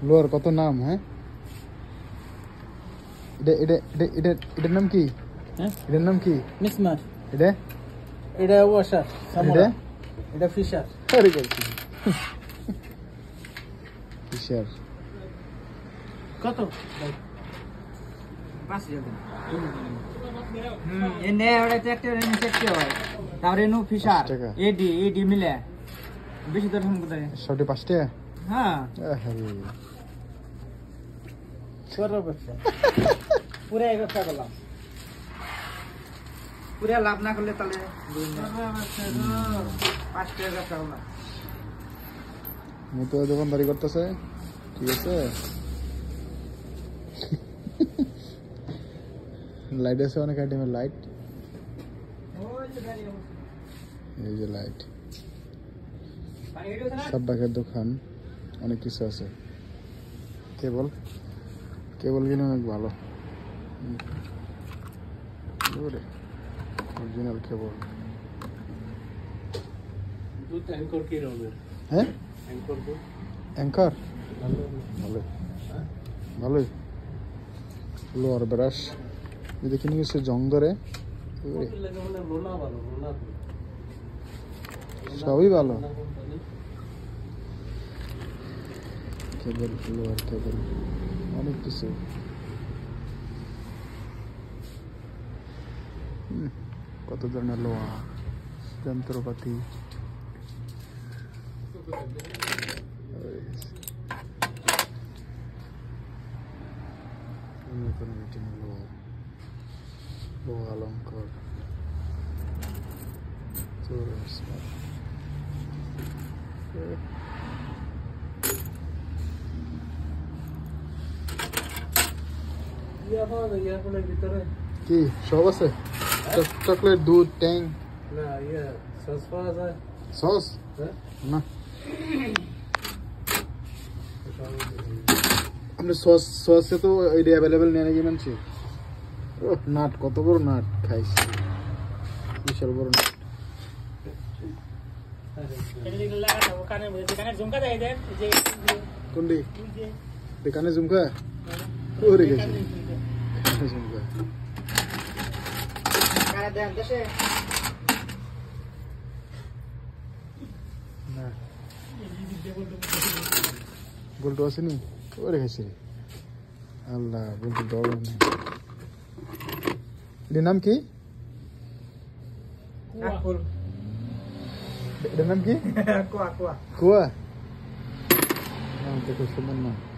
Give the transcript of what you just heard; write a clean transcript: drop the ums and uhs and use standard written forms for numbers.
lower কত নাম হ্যাঁ এটার নাম কি হ্যাঁ এটার নাম কি মিসমার এটা এটা ওয়াশার সামুরা এটা ফিশার আরে বলছি ফিশার কত 5000 এনে ওটা ট্রাক্টর এনে চেকতে হয় তারপরে নো ফিশার এডি মিলে বেশি দর ফোন কোথায় সবটি 5 টাকা হ্যাঁ আরে করো ব্যবসা পুরো এক ব্যবসা করলাম পুরো লাভ না করলে তাহলে 5 টাকা ব্যবসা করলাম মতো দোকানদারি করতেছে ঠিক আছে লাইট আছে অনেক আইটেমের লাইট এই যে লাইট সব বাগের দোকান অনেক কিছু আছে কেবল কিনে অনেক ভালো অরিজিনাল কেবল হ্যাঁ অ্যাঙ্কর ভালোই লোয়ার ব্রাশ দেখি নি সে জং ধরে সবই ভালো কেবল লোয়ার কেবল অনেক কিছু কত ধরনের লোহা যন্ত্রপাতি লোহা অলঙ্কার কি সব আছে চকলেট দুধ ট্যাং সস না আপনি সসে তো এটা অ্যাভেলেবেল নেই নাকি মানছি ও নাট কত বড় নাট খাইছি বিশাল বড় নাট কোনটি দোকানে ঝুমকা ওরে গেছে ঝুমকা না বলতো আসেনি ওরে গেছে আল্লাহ বলতো ডর নেই এটার নাম কি এটার নাম কি কুয়া নাম তো খুব সুন্দর নাম